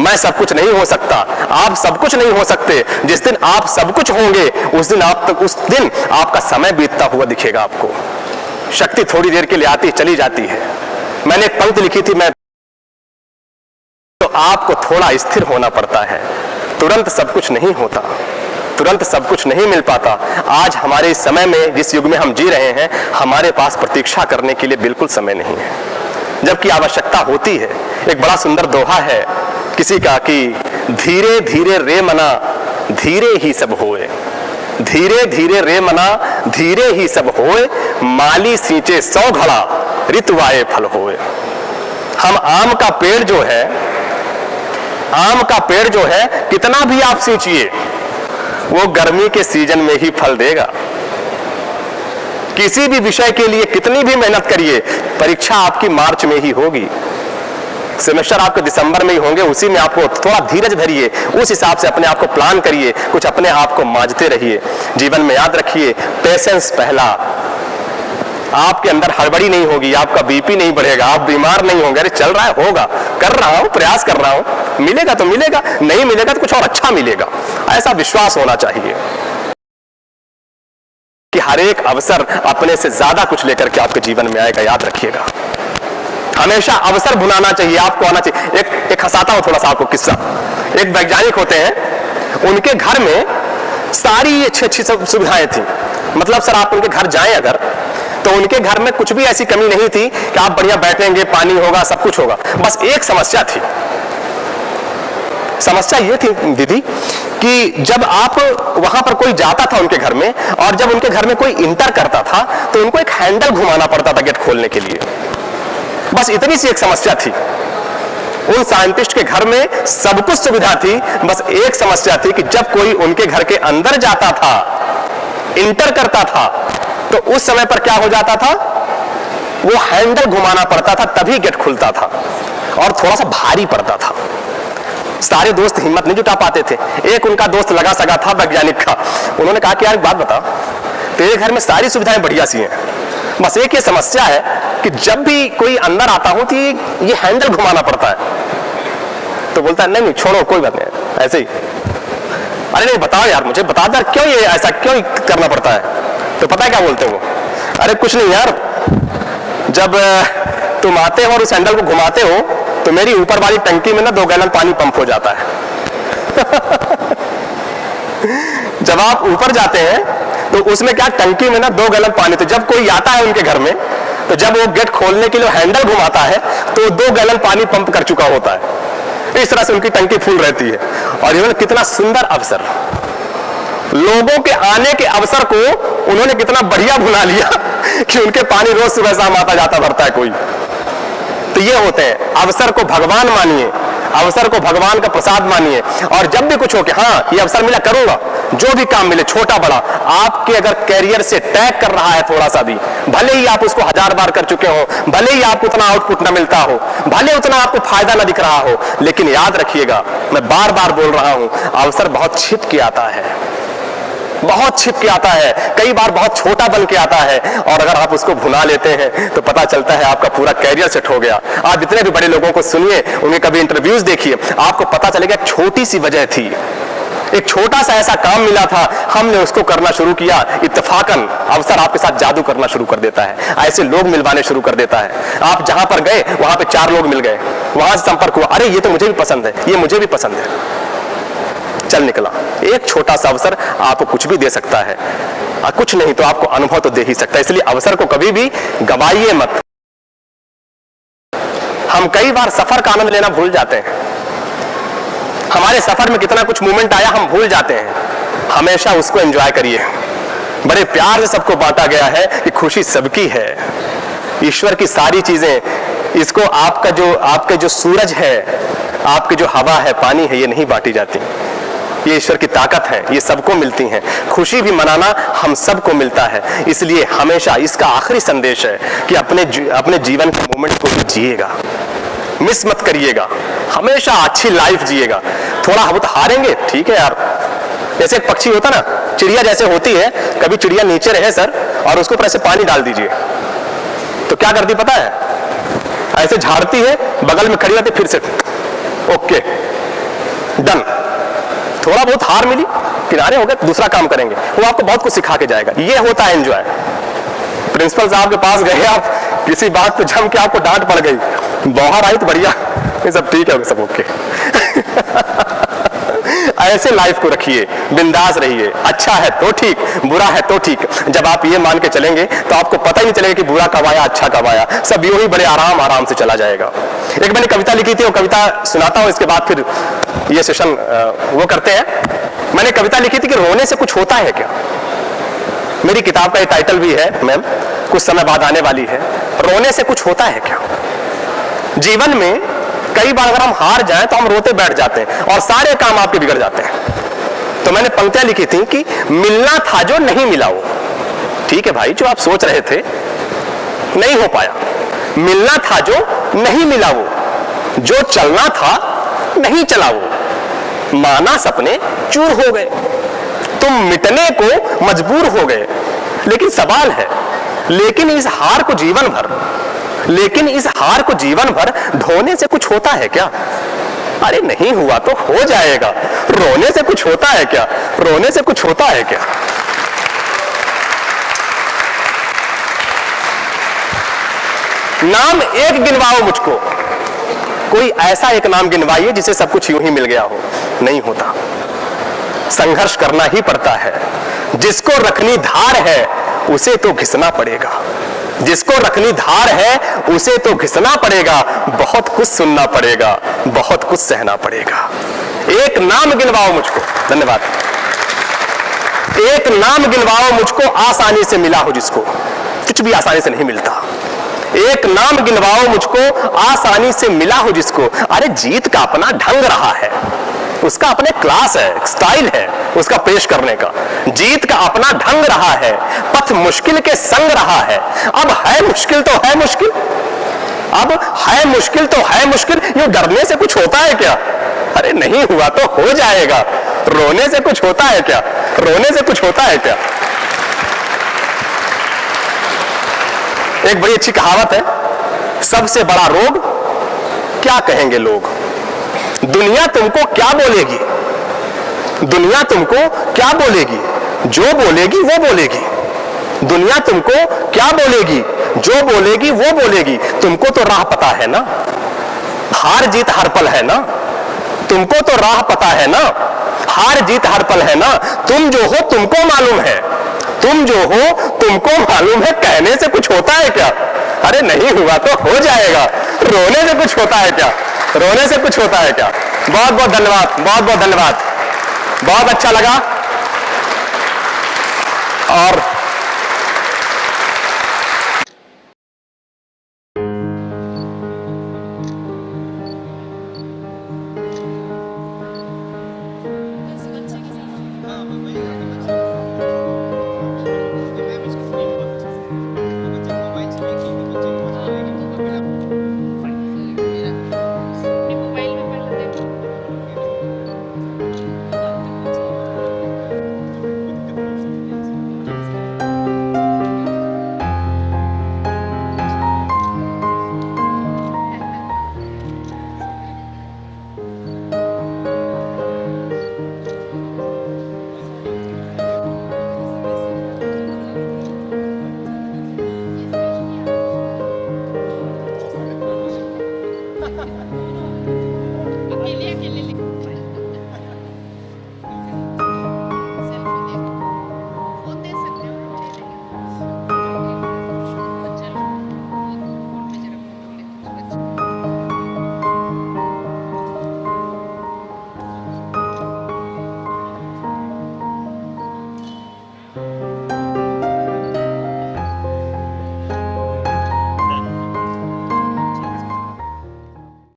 मैं सब कुछ नहीं हो सकता, आप सब कुछ नहीं हो सकते। जिस दिन आप सब कुछ होंगे उस दिन आपका समय बीतता हुआ दिखेगा आपको। शक्ति थोड़ी देर के लिए आती चली जाती है। मैंने एक पंक्ति लिखी थी, मैं तो आपको थोड़ा स्थिर होना पड़ता है, तुरंत सब कुछ नहीं होता, तुरंत सब कुछ नहीं मिल पाता। आज हमारे इस समय में, जिस युग में हम जी रहे हैं, हमारे पास प्रतीक्षा करने के लिए बिल्कुल समय नहीं है, जबकि आवश्यकता होती है। एक बड़ा सुंदर दोहा है किसी का कि धीरे धीरे रे मना धीरे ही सब होए, धीरे धीरे रे मना धीरे ही सब होए, माली सींचे 100 घड़ा ऋतुवाए फल होए। हम आम का पेड़ जो है, आम का पेड़ जो है, कितना भी आप सींचिए वो गर्मी के सीजन में ही फल देगा। किसी भी विषय के लिए कितनी भी मेहनत करिए, परीक्षा आपकी मार्च में ही होगी, सेमेस्टर आपके दिसंबर में ही होंगे। उसी में आपको थोड़ा धीरज धरिए, उस हिसाब से अपने आप को प्लान करिए, कुछ अपने आप को मांझते रहिए। जीवन में याद रखिए, पेशेंस पहला। आपके अंदर हड़बड़ी नहीं होगी, आपका बीपी नहीं बढ़ेगा, आप बीमार नहीं होंगे। अरे चल रहा है, होगा, कर रहा हूं, प्रयास कर रहा हूं, मिलेगा तो मिलेगा, नहीं मिलेगा तो कुछ और अच्छा मिलेगा, ऐसा विश्वास होना चाहिए कि हर एक अवसर अपने से ज्यादा कुछ लेकर के आपके जीवन में आएगा। याद रखिएगा, हमेशा अवसर भुनाना चाहिए, आपको आना चाहिए। एक हंसाता हूं थोड़ा सा आपको किस्सा। एक वैज्ञानिक होते हैं, उनके घर में सारी अच्छी अच्छी सुविधाएं थी, मतलब सर आप उनके घर जाएं अगर, तो उनके घर में कुछ भी ऐसी कमी नहीं थी कि आप बढ़िया बैठेंगे, पानी होगा, सब कुछ होगा। बस एक समस्या थी। समस्या ये थी दीदी कि जब आप वहां पर कोई जाता था उनके घर में, और जब उनके घर में कोई इंटर करता था तो उनको एक हैंडल घुमाना पड़ता था गेट खोलने के लिए। बस इतनी सी एक समस्या थी। उन साइंटिस्ट के घर में सब कुछ सुविधा थी, बस एक समस्या थी कि जब कोई उनके घर के अंदर जाता था, इंटर करता था, तो उस समय पर क्या हो जाता था, वो हैंडल घुमाना पड़ता था, तभी गेट खुलता था, और थोड़ा सा भारी पड़ता था। सारे दोस्त हिम्मत नहीं जुटा पाते थे। एक उनका दोस्त लगा सगा था वैज्ञानिक का, उन्होंने कहा कि यार एक बात बता, तेरे घर में सारी सुविधाएं बढ़िया सी हैं, बस एक ये समस्या है कि जब भी कोई अंदर आता हो तो ये हैंडल घुमाना पड़ता है। तो बोलता है नहीं छोड़ो, कोई बात नहीं, ऐसे ही। अरे नहीं बताओ यार, मुझे बता दो क्यों ये ऐसा क्यों करना पड़ता है। तो पता है क्या बोलते हो, अरे कुछ नहीं यार, जब तुम आते हो और उस हैंडल को घुमाते हो तो मेरी ऊपर वाली टंकी में ना 2 गैलन पानी पंप हो जाता है। जब आप ऊपर जाते हैं तो उसमें क्या, टंकी में ना 2 गैलन पानी, तो जब कोई आता है उनके घर में, तो जब वो गेट खोलने के लिए हैंडल घुमाता है तो 2 गैलन पानी पंप कर चुका होता है। इस तरह से उनकी टंकी फुल रहती है। और इन्होंने कितना सुंदर अवसर, लोगों के आने के अवसर को उन्होंने कितना बढ़िया भुना लिया कि उनके पानी रोज सुबह शाम आता जाता भरता है कोई। तो ये होते हैं, अवसर को भगवान मानिए, अवसर को भगवान का प्रसाद मानिए, और जब भी कुछ हो कि हाँ ये अवसर मिला करूंगा, जो भी काम मिले छोटा बड़ा, आपके अगर कैरियर से टैग कर रहा है थोड़ा सा भी, भले ही आप उसको 1000 बार कर चुके हो, भले ही आपको उतना आउटपुट ना मिलता हो, भले उतना आपको फायदा ना दिख रहा हो, लेकिन याद रखिएगा, मैं बार बार बोल रहा हूं, अवसर बहुत छिप के आता है, बहुत छिप के आता है, कई बार बहुत छोटा बन के आता है, और अगर आप उसको भुना लेते हैं तो पता चलता है आपका पूरा कैरियर सेट हो गया। आप जितने भी बड़े लोगों को सुनिए, उन्हें कभी इंटरव्यूज देखिए, आपको पता चलेगा छोटी सी वजह थी, एक छोटा सा ऐसा काम मिला था, हमने उसको करना शुरू किया, इत्तेफाकन अवसर आपके साथ जादू करना शुरू कर देता है, ऐसे लोग मिलवाने शुरू कर देता है। आप जहां पर गए वहां पे 4 लोग मिल गए, वहां से संपर्क हुआ, अरे ये तो मुझे भी पसंद है, ये मुझे भी पसंद है, चल निकला। एक छोटा सा अवसर आपको कुछ भी दे सकता है, कुछ नहीं तो आपको अनुभव तो दे ही सकता है। इसलिए अवसर को कभी भी गवाइए मत। हम कई बार सफर का आनंद लेना भूल जाते हैं, हमारे सफर में कितना कुछ मूवमेंट आया हम भूल जाते हैं। हमेशा उसको एंजॉय करिए। बड़े प्यार से सबको बांटा गया है कि खुशी सबकी है। ईश्वर की सारी चीजें, इसको आपके जो सूरज है, आपकी जो हवा है, पानी है, ये नहीं बांटी जाती, ये ईश्वर की ताकत है, ये सबको मिलती हैं। खुशी भी मनाना हम सबको मिलता है। इसलिए हमेशा इसका आखिरी संदेश है कि अपने जीवन के मोमेंट को भी जिएगा, मिस मत करिएगा, हमेशा अच्छी लाइफ जिएगा। थोड़ा बहुत हारेंगे, ठीक है यार, जैसे एक पक्षी होता ना, चिड़िया जैसे होती है, कभी चिड़िया नीचे रहे सर और उसको ऊपर ऐसे पानी डाल दीजिए तो क्या करती पता है, ऐसे झाड़ती है, बगल में खड़ी रहती, फिर से ओके डन, थोड़ा बहुत हार मिली, किनारे हो गए, दूसरा काम करेंगे। वो आपको बहुत कुछ सिखा के जाएगा। ये होता है एंजॉय। प्रिंसिपल साहब के पास गए आप, किसी बात पे जम के आपको डांट पड़ गई, बाहर आई तो बढ़िया, ये सब ठीक है, सब ओके। ऐसे लाइफ को रखिए, बिंदास रहिए, अच्छा है तो ठीक, बुरा है तो ठीक। जब आप ये मान के चलेंगे तो आपको पता ही नहीं चलेगा कि बुरा कब आया, अच्छा कब आया, सब यूं ही बड़े आराम से चला जाएगा। एक मैंने कविता लिखी थी, वो कविता सुनाता हूं, इसके बाद फिर ये सेशन वो करते हैं। मैंने कविता लिखी थी कि रोने से कुछ होता है क्या। मेरी किताब का ये टाइटल भी है मैम, कुछ समय बाद आने वाली है, रोने से कुछ होता है क्या। जीवन में कई बार अगर हम हार जाएं तो हम रोते बैठ जाते हैं और सारे काम आपके बिगड़ जाते हैं। तो मैंने पंक्तियां लिखी थी कि मिलना था जो नहीं मिला वो, ठीक है भाई, जो आप सोच रहे थे नहीं हो पाया, मिलना था जो नहीं मिला वो, जो चलना था नहीं चला वो, माना सपने चूर हो गए, तुम मिटने को मजबूर हो गए। लेकिन सवाल है, लेकिन इस हार को जीवन भर ढोने से कुछ होता है क्या। अरे नहीं हुआ तो हो जाएगा, रोने से कुछ होता है क्या, रोने से कुछ होता है क्या। नाम एक गिनवाओ मुझको, कोई ऐसा एक नाम गिनवाइए जिसे सब कुछ यूं ही मिल गया हो। नहीं होता। संघर्ष करना ही पड़ता है। जिसको रखनी धार है उसे तो घिसना पड़ेगा, जिसको रखनी धार है उसे तो घिसना पड़ेगा, बहुत कुछ सुनना पड़ेगा, बहुत कुछ सहना पड़ेगा। एक नाम गिनवाओ मुझको, धन्यवाद, एक नाम गिनवाओ मुझको आसानी से मिला हो जिसको, कुछ भी आसानी से नहीं मिलता। एक नाम गिनवाओ मुझको आसानी से मिला हो जिसको। अरे जीत का अपना ढंग रहा है, उसका अपने क्लास है, स्टाइल है उसका पेश करने का। जीत का अपना ढंग रहा है, पथ मुश्किल के संग रहा है। अब है मुश्किल तो है मुश्किल, अब है मुश्किल तो है मुश्किल। यूं डरने से कुछ होता है क्या? अरे नहीं हुआ तो हो जाएगा। रोने से कुछ होता है क्या? रोने से कुछ होता है क्या? एक बड़ी अच्छी कहावत है, सबसे बड़ा रोग क्या कहेंगे लोग। दुनिया तुमको क्या बोलेगी, दुनिया तुमको क्या बोलेगी, जो बोलेगी वो बोलेगी। दुनिया तुमको क्या बोलेगी, जो बोलेगी वो बोलेगी। तुमको तो राह पता है ना, हार जीत हर पल है ना। तुमको तो राह पता है ना, हार जीत हर पल है ना। तुम जो हो तुमको मालूम है, तुम जो हो तुमको मालूम है। कहने से कुछ होता है क्या? अरे नहीं हुआ तो हो जाएगा। रोने से कुछ होता है क्या? रोने से कुछ होता है क्या? बहुत बहुत धन्यवाद, बहुत बहुत धन्यवाद, बहुत अच्छा लगा। और